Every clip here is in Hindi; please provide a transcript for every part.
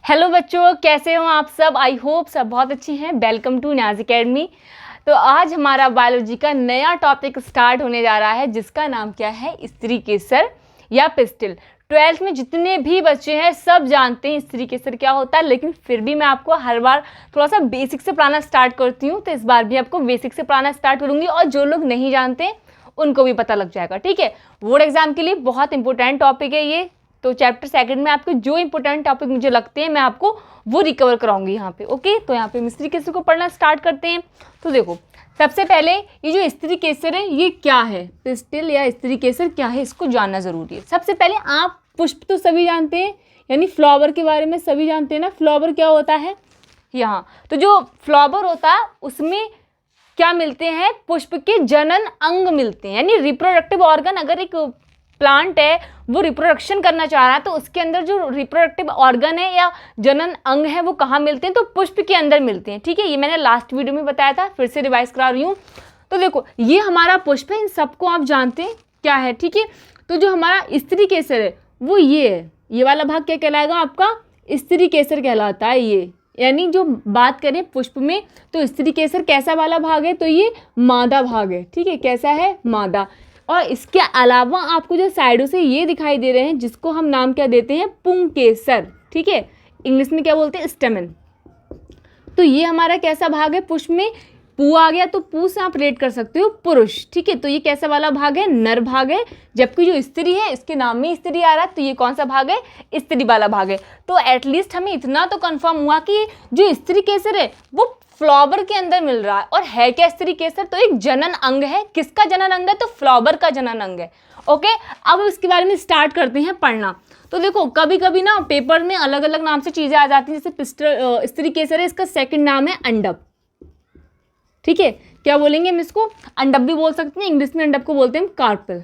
हेलो बच्चों, कैसे हो आप सब। आई होप सब बहुत अच्छे हैं। वेलकम टू न्याज अकेडमी। तो आज हमारा बायोलॉजी का नया टॉपिक स्टार्ट होने जा रहा है जिसका नाम क्या है, स्त्री केसर या पिस्टल। 12th में जितने भी बच्चे हैं सब जानते हैं स्त्री केसर क्या होता है, लेकिन फिर भी मैं आपको हर बार थोड़ा सा बेसिक से पढ़ाना स्टार्ट करती हूँ। तो इस बार भी आपको बेसिक से पढ़ाना स्टार्ट करूँगी और जो लोग नहीं जानते उनको भी पता लग जाएगा। ठीक है, बोर्ड एग्जाम के लिए बहुत इंपॉर्टेंट टॉपिक है ये। तो चैप्टर सेकंड में आपको जो इंपॉर्टेंट टॉपिक मुझे लगते हैं मैं आपको वो रिकवर कराऊंगी यहाँ पे। ओके, तो यहाँ पे स्त्री केसर को पढ़ना स्टार्ट करते हैं। तो देखो, सबसे पहले ये जो स्त्री केसर है ये क्या है, पिस्टल या स्त्री केसर क्या है, इसको जानना जरूरी है। सबसे पहले आप पुष्प तो सभी जानते हैं, यानी फ्लावर के बारे में सभी जानते हैं ना। फ्लावर क्या होता है, यहाँ तो जो फ्लावर होता है उसमें क्या मिलते हैं, पुष्प के जनन अंग मिलते हैं, यानी रिप्रोडक्टिव ऑर्गन। अगर एक प्लांट है वो रिप्रोडक्शन करना चाह रहा है तो उसके अंदर जो रिप्रोडक्टिव ऑर्गन है या जनन अंग है वो कहाँ मिलते हैं, तो पुष्प के अंदर मिलते हैं। ठीक है, ये मैंने लास्ट वीडियो में बताया था, फिर से रिवाइज करा रही हूँ। तो देखो, ये हमारा पुष्प है, इन सबको आप जानते हैं क्या है। ठीक है, तो जो हमारा स्त्री केसर है वो ये है, ये वाला भाग क्या कहलाएगा आपका, स्त्री केसर कहलाता है ये। यानी जो बात करें पुष्प में तो स्त्री केसर कैसा वाला भाग है, तो ये मादा भाग है। ठीक है, कैसा है, मादा। और इसके अलावा आपको जो साइडों से ये दिखाई दे रहे हैं जिसको हम नाम क्या देते हैं, पुंकेसर। ठीक है, इंग्लिश में क्या बोलते हैं, स्टेमन। तो ये हमारा कैसा भाग है, पुष्प में पू आ गया तो पू से आप रेट कर सकते हो पुरुष। ठीक है, तो ये कैसा वाला भाग है, नर भाग है। जबकि जो स्त्री है इसके नाम में स्त्री आ रहा है तो ये कौन सा भाग है, स्त्री वाला भाग है। तो एटलीस्ट हमें इतना तो कंफर्म हुआ कि जो स्त्री केसर है वो फ्लावर के अंदर मिल रहा है। और है क्या स्त्री केसर, तो एक जनन अंग है। किसका जनन अंग है, तो फ्लावर का जनन अंग है। ओके, अब इसके बारे में स्टार्ट करते हैं पढ़ना। तो देखो, कभी कभी ना पेपर में अलग अलग नाम से चीजें आ जाती हैं। जैसे पिस्टल स्त्री केसर है, इसका सेकंड नाम है अंडप। ठीक है, क्या बोलेंगे हम इसको, अंडप भी बोल सकते हैं। इंग्लिश में अंडप को बोलते हैं कार्पेल।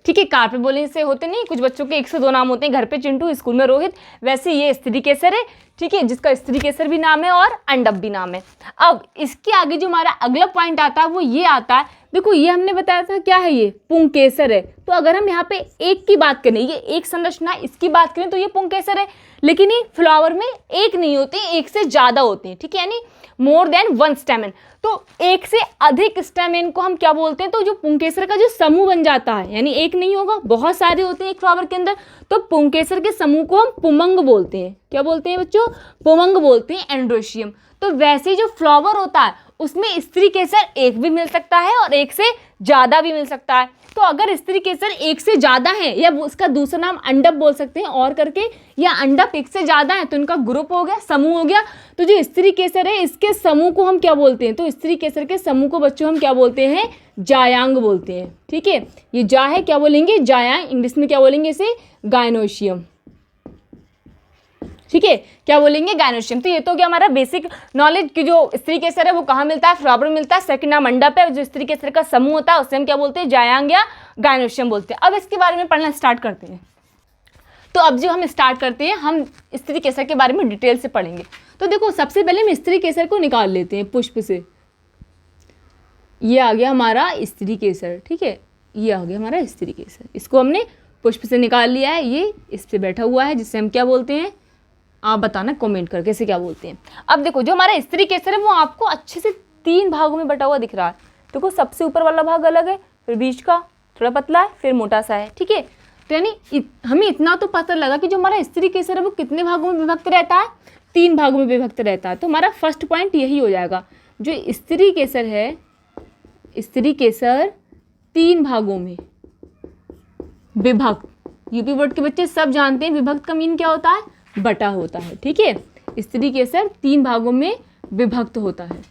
ठीक है, कार्पेल बोलने से होते नहीं, कुछ बच्चों के 1 से 2 नाम होते हैं, घर पे चिंटू, स्कूल में रोहित। वैसे ये स्त्री केसर है। ठीक है, जिसका स्त्री केसर भी नाम है और अंडप भी नाम है। अब इसके आगे जो हमारा अगला पॉइंट आता है वो ये आता है। देखो, ये हमने बताया था क्या है, ये पुंकेसर है। तो अगर हम यहाँ पे एक की बात करें, ये एक संरचना इसकी बात करें तो ये पुंकेसर है। लेकिन ये फ्लावर में एक नहीं होते, एक से ज्यादा होते हैं। ठीक है, यानी मोर देन 1 स्टेमन। तो एक से अधिक स्टेमन को हम क्या बोलते हैं, तो जो पुंकेसर का जो समूह बन जाता है, यानी एक नहीं होगा, बहुत सारे होते हैं एक फ्लावर के अंदर, तो पुंकेसर के समूह को हम पुमंग बोलते हैं। क्या बोलते हैं बच्चों, पुमंग बोलते हैं, एंड्रोशियम। तो वैसे जो फ्लावर होता है उसमें स्त्री केसर एक भी मिल सकता है और एक से ज्यादा भी मिल सकता है। तो अगर स्त्री केसर एक से ज्यादा है, या उसका दूसरा नाम अंडप बोल सकते हैं और करके, या अंडप एक से ज्यादा है तो इनका ग्रुप हो गया, समूह हो गया। तो जो स्त्री केसर है इसके समूह को हम क्या बोलते हैं, तो स्त्री केसर के समूह को बच्चों हम क्या बोलते हैं, जायांग बोलते हैं। ठीक है, ये जा है, क्या बोलेंगे, जायांग। इंग्लिश में क्या बोलेंगे इसे, गायनोशियम। ठीक है, क्या बोलेंगे, गायनोशियम। तो ये तो क्या हमारा बेसिक नॉलेज कि जो स्त्री केसर है वो कहाँ मिलता है, फ्लावर में मिलता है। सेकंड नाम अंडप है, जो स्त्री केसर का समूह होता है उसे हम क्या बोलते हैं, जायांग या गायनोशियम बोलते हैं। अब इसके बारे में पढ़ना स्टार्ट करते हैं। तो अब जो हम स्टार्ट करते हैं, हम स्त्री केसर के बारे में डिटेल से पढ़ेंगे। तो देखो, सबसे पहले हम स्त्री केसर को निकाल लेते हैं पुष्प से। ये आ गया हमारा स्त्री केसर। ठीक है, ये आ गया हमारा स्त्री केसर। इसको हमने पुष्प से निकाल लिया है। ये इस पे बैठा हुआ है जिससे हम क्या बोलते हैं, आप बताना कमेंट करके इसे क्या बोलते हैं। अब देखो, जो हमारा स्त्री केसर है वो आपको अच्छे से 3 भागों में बटा हुआ दिख रहा है। देखो, सबसे ऊपर वाला भाग अलग है, फिर बीच का थोड़ा पतला है, फिर मोटा सा है। ठीक है, तो यानी हमें इतना तो पता लगा कि जो हमारा स्त्री केसर है वो कितने भागों में विभक्त रहता है, 3 भागों में विभक्त रहता है। तो हमारा फर्स्ट पॉइंट यही हो जाएगा, जो स्त्री केसर है, स्त्री केसर 3 भागों में विभक्त। यूपी बोर्ड के बच्चे सब जानते हैं विभक्त का मीन क्या होता है, बटा होता है। ठीक है, स्त्री केसर 3 भागों में विभक्त होता है।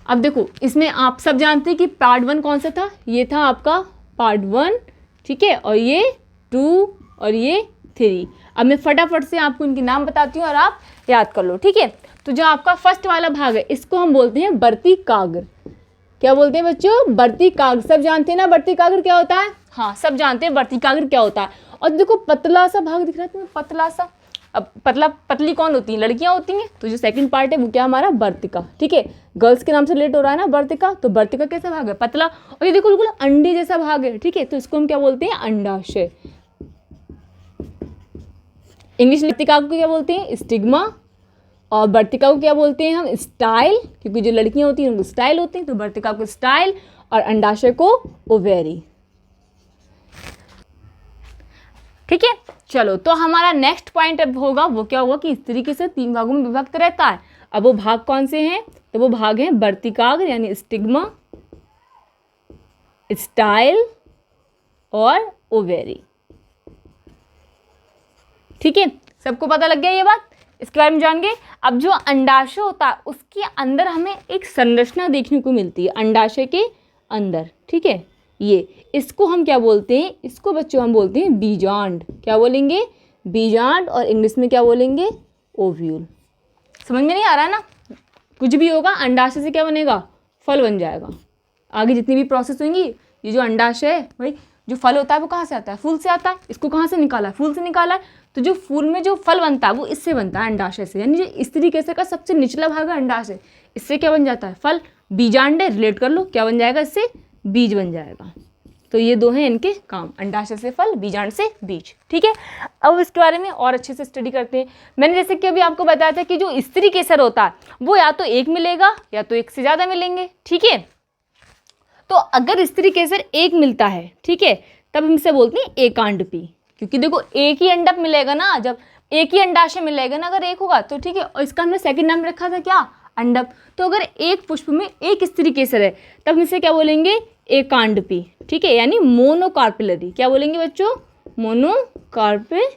अब देखो, इसमें आप सब जानते हैं कि पार्ट 1 कौन सा था, ये था आपका पार्ट 1। ठीक है, और ये 2 और ये 3। अब मैं फटाफट से आपको इनके नाम बताती हूँ और आप याद कर लो। ठीक है, तो जो आपका फर्स्ट वाला भाग है इसको हम बोलते हैं बर्ती काग्र। क्या बोलते हैं बच्चों, बर्ती काग्र। सब जानते हैं ना बर्ती काग्र क्या होता है, हाँ सब जानते हैं बर्ती काग्र क्या होता है। और देखो, पतला सा भाग दिख रहा है तुम्हें, पतला सा। अब पतली कौन होती हैं, लड़कियां होती हैं। तो जो सेकंड पार्ट है वो क्या हमारा, वर्तिका। ठीक है, गर्ल्स के नाम से रिलेट हो रहा है ना वर्तिका, तो वर्तिका कैसा भाग है, पतला। और ये देखो बिल्कुल अंडे जैसा भाग है। ठीक है, तो इसको हम क्या बोलते हैं, अंडाशय। इंग्लिश वर्तिका को क्या बोलते हैं? स्टिग्मा। और वर्तिका को क्या बोलते हैं हम? स्टाइल, क्योंकि जो लड़कियां होती हैं उनको स्टाइल होती हैं, तो वर्तिका को स्टाइल और अंडाशय को ओवेरी। ठीक है, चलो तो हमारा नेक्स्ट पॉइंट अब होगा, वो क्या होगा कि इस तरीके से 3 भागों में विभक्त रहता है। अब वो भाग कौन से हैं? तो वो भाग हैं वर्तिकाग्र यानी स्टिग्मा, स्टाइल और ओवेरी। ठीक है, सबको पता लग गया ये बात, इसके बारे में जान गए। अब जो अंडाशय होता है उसके अंदर हमें एक संरचना देखने को मिलती है, अंडाशय के अंदर। ठीक है, ये इसको हम क्या बोलते हैं? इसको बच्चों हम बोलते हैं बीजांड। क्या बोलेंगे? बीजांड। और इंग्लिश में क्या बोलेंगे? ओव्यूल। समझ में नहीं आ रहा है ना? कुछ भी होगा, अंडाशय से क्या बनेगा? फल बन जाएगा। आगे जितनी भी प्रोसेस होंगी, ये जो अंडाशय है भाई, जो फल होता है वो कहाँ से आता है? फूल से आता है। इसको कहाँ से निकाला है? फूल से निकाला है। तो जो फूल में जो फल बनता है वो इससे बनता है, अंडाशय से। यानी जो स्त्री केसर का सबसे निचला भाग है अंडाशय, इससे क्या बन जाता है? फल। बीजांड रिलेट कर लो, क्या बन जाएगा? इससे बीज बन जाएगा। तो ये 2 हैं इनके काम, अंडाशय से फल, बीजांड से बीज। ठीक है, अब इसके बारे में और अच्छे से स्टडी करते हैं। मैंने जैसे कि अभी आपको बताया था कि जो स्त्री केसर होता है वो या तो 1 मिलेगा या तो 1 से ज़्यादा मिलेंगे। ठीक है, तो अगर स्त्री केसर 1 मिलता है, ठीक है, तब हम इसे बोलते हैं एकांडपी, क्योंकि देखो एक ही अंडक मिलेगा ना, जब एक ही अंडाशय मिलेगा ना, अगर 1 होगा तो। ठीक है, और इसका हमने सेकंड नाम रखा था क्या? अंडक। तो अगर एक पुष्प में 1 स्त्री केसर है तब हम इसे क्या बोलेंगे? एकांडपी। ठीक है, यानी मोनोकार्पिलरी। क्या बोलेंगे बच्चों? मोनोकार्पिलरी।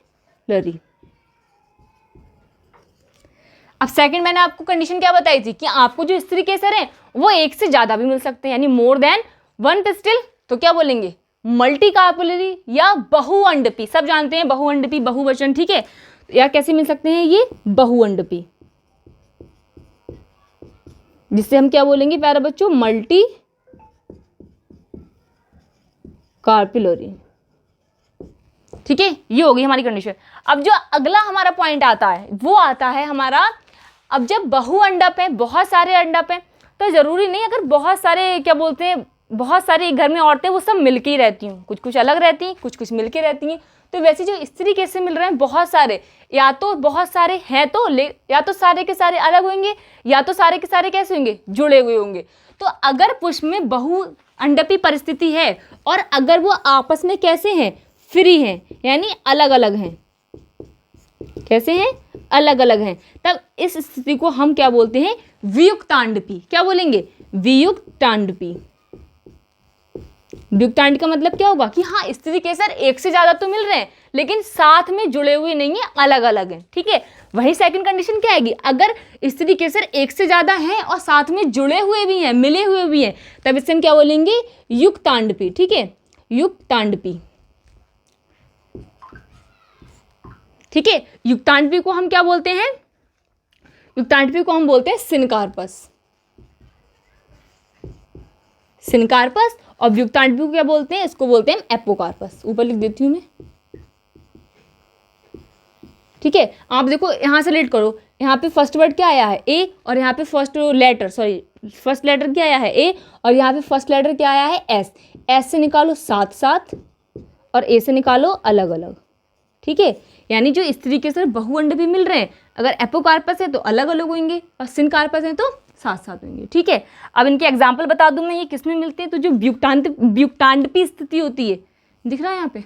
अब सेकंड मैंने आपको कंडीशन क्या बताई थी कि आपको जो स्त्री केसर है वो 1 से ज्यादा भी मिल सकते हैं, यानी मोर देन 1 पिस्टिल। तो क्या बोलेंगे? मल्टी कार्पिलरी या बहुअंडपी। सब जानते हैं बहुअंडपी, बहुवचन। ठीक है, या कैसे मिल सकते हैं? ये बहुअंडपी, जिससे हम क्या बोलेंगे प्यारे बच्चों? मल्टी कार्पिलरी। ठीक है, ये होगी हमारी कंडीशन। अब जो अगला हमारा पॉइंट आता है वो आता है हमारा, अब जब बहुअंडप है, बहुत सारे अंडप हैं, तो जरूरी नहीं अगर बहुत सारे क्या बोलते हैं, बहुत सारे घर में औरतें वो सब मिलके ही रहती हूँ, कुछ कुछ अलग रहती हैं, कुछ कुछ मिलके रहती हैं। तो वैसे जो स्त्री कैसे मिल रहे हैं बहुत सारे, या तो बहुत सारे हैं तो या तो सारे के सारे अलग होंगे, या तो सारे के सारे कैसे होंगे? जुड़े हुए होंगे। तो अगर पुष्प में बहुअंडपी परिस्थिति है और अगर वो आपस में कैसे हैं? फ्री हैं, यानी अलग अलग हैं। कैसे हैं? अलग अलग हैं। तब इस स्थिति को हम क्या बोलते हैं? वियुक्तांडपी। क्या बोलेंगे? वियुक्तांडपी। वियुक्तांड का मतलब क्या होगा कि हाँ स्त्री केसर 1 से ज्यादा तो मिल रहे हैं लेकिन साथ में जुड़े हुए नहीं है, अलग अलग हैं। ठीक है, वही सेकंड कंडीशन क्या आएगी? अगर स्त्री केसर 1 से ज्यादा हैं और साथ में जुड़े हुए भी हैं, मिले हुए भी हैं, तब इससे हम क्या बोलेंगे? युक्तांडपी। ठीक है, युक्तांडपी। ठीक है, युक्तांडपी को हम क्या बोलते हैं? युक्तांडपी को हम बोलते हैं सिनकार्पस। सिनकार्पस। और युक्तांडपी को क्या बोलते हैं? इसको बोलते हैं एपोकार्पस। ऊपर लिख देती हूँ मैं। ठीक है, आप देखो यहां से लेट करो, यहाँ पे फर्स्ट वर्ड क्या आया है? ए, और यहाँ पे फर्स्ट लेटर क्या आया है? ए, और यहाँ पे फर्स्ट लेटर क्या आया है? एस। एस से निकालो साथ साथ और ए से निकालो अलग अलग। ठीक है, यानी जो स्त्री के साथ बहुअंडपी मिल रहे हैं, अगर एपोकार्पस है तो अलग अलग होंगे और सिनकार्पस है तो साथ साथ होंगे। ठीक है, अब इनके एग्जाम्पल बता दूं मैं, ये किस में मिलते हैं? तो जो वियुक्तांडपी स्थिति होती है, दिख रहा है यहाँ पे,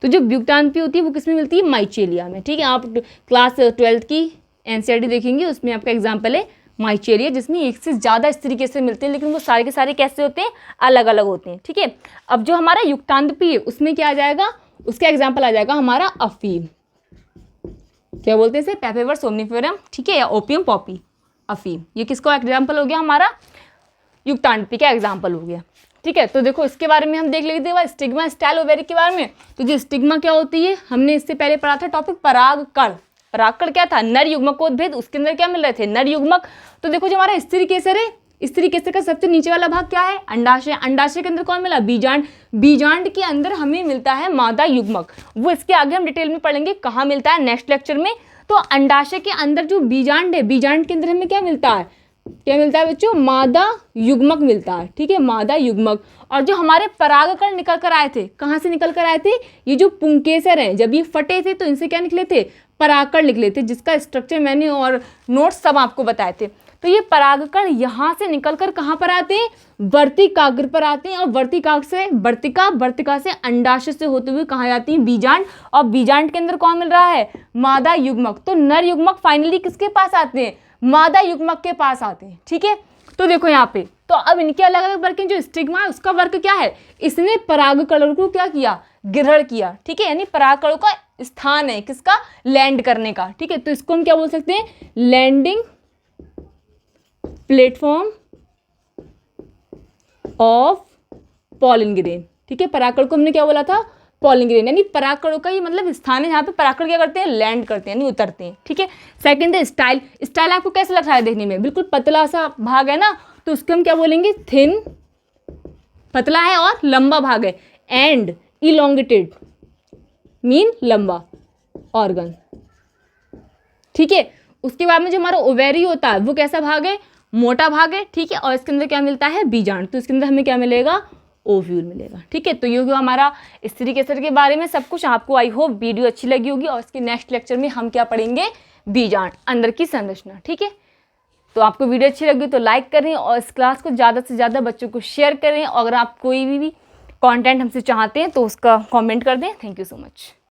तो जो वियुक्तांडपी होती है वो किस में मिलती है? माइचेलिया में। ठीक है, आप क्लास 12th की एनसीईआरटी देखेंगे, उसमें आपका एग्जाम्पल है माइचेलिया, जिसमें 1 से ज़्यादा इस तरीके से मिलते हैं लेकिन वो सारे के सारे कैसे होते हैं? अलग अलग होते हैं। ठीक है, अब जो हमारा युक्तांडपी है उसमें क्या आ जाएगा? उसका एग्जाम्पल आ जाएगा हमारा अफीम। क्या बोलते हैं इसे? पेपेवर सोमनिफेरम। ठीक है, या ओपियम पॉपी। अफीम, ये किसका एग्जाम्पल हो गया? हमारा युक्तांडपी का एग्जाम्पल हो गया। ठीक है, तो देखो इसके बारे में हम देख लेते हैं स्टिग्मा, स्टाइल, ओवेरी के बारे में। तो जो स्टिग्मा क्या होती है, हमने इससे पहले पढ़ा था टॉपिक परागकण। परागकण क्या था? नर युग्मकोद्भेद। उसके अंदर क्या मिल रहे थे? नर युग्मक। तो देखो जो हमारा स्त्री केसर है, स्त्री केसर का सबसे नीचे वाला भाग क्या है? अंडाशय। अंडाशय के अंदर कौन मिला? बीजांड। बीजांड के अंदर हमें मिलता है मादा युग्मक। वो इसके आगे हम डिटेल में पढ़ेंगे कहाँ मिलता है, नेक्स्ट लेक्चर में। तो अंडाशय के अंदर जो बीजांड है, बीजांड के अंदर हमें क्या मिलता है? क्या मिलता है बच्चों, मादा युग्मक मिलता है, ठीक है, मादा युग्मक। और जो हमारे परागकण निकल कर आए थे, कहाँ से निकल कर आए थे, ये जो पुंकेसर हैं, जब ये फटे थे तो इनसे क्या निकले थे, परागकण निकले थे, जिसका स्ट्रक्चर मैंने और नोट्स सब आपको बताए थे। तो ये परागकण यहाँ से निकल कर कहाँ पर आते हैं, वर्तिकाग्र पर आते हैं, और वर्तिकाग्र से वर्तिका, वर्तिका से अंडाशय से होते हुए कहाँ जाती है, बीजांड, और बीजांड के अंदर कौन मिल रहा है, मादा युग्मक। तो नर युग्मक फाइनली किसके पास आते हैं, मादा युग्मक के पास आते हैं, ठीक है। तो देखो यहाँ पे, तो अब इनके अलग अलग वर्ग, जो स्टिग्मा है उसका वर्ग क्या है, इसने परागकणों को क्या किया, ग्रहण किया, ठीक है, यानी परागकणों का स्थान है किसका, लैंड करने का, ठीक है। तो इसको हम क्या बोल सकते हैं, landing platform of pollen grain, ठीक है। परागकण को हमने क्या बोला था, पॉलन ग्रेन, यानी परागकणों का ये मतलब स्थान है जहाँ पे परागकण क्या करते हैं, लैंड करते हैं, यानी उतरते हैं, ठीक है। सेकंड है स्टाइल। स्टाइल आपको कैसा लग रहा है देखने में, बिल्कुल पतला सा भाग है ना, तो उसको हम क्या बोलेंगे, थिन, पतला है और लंबा भाग है, एंड इलोंगेटेड मीन लंबा ऑर्गन, ठीक है। उसके बाद में जो हमारा ओवेरी होता है वो कैसा भाग है, मोटा भाग है, ठीक है, और इसके अंदर क्या मिलता है, बीजांड, तो इसके अंदर हमें क्या मिलेगा, ओव्यूल मिलेगा, ठीक है। तो ये हुआ हमारा स्त्री केसर के बारे में सब कुछ। आपको आई होप वीडियो अच्छी लगी होगी, और इसके नेक्स्ट लेक्चर में हम क्या पढ़ेंगे, बीजांड, अंदर की संरचना, ठीक है। तो आपको वीडियो अच्छी लगी तो लाइक करें, और इस क्लास को ज़्यादा से ज़्यादा बच्चों को शेयर करें, और अगर आप कोई भी कंटेंट हमसे चाहते हैं तो उसका कमेंट कर दें। Thank you so much.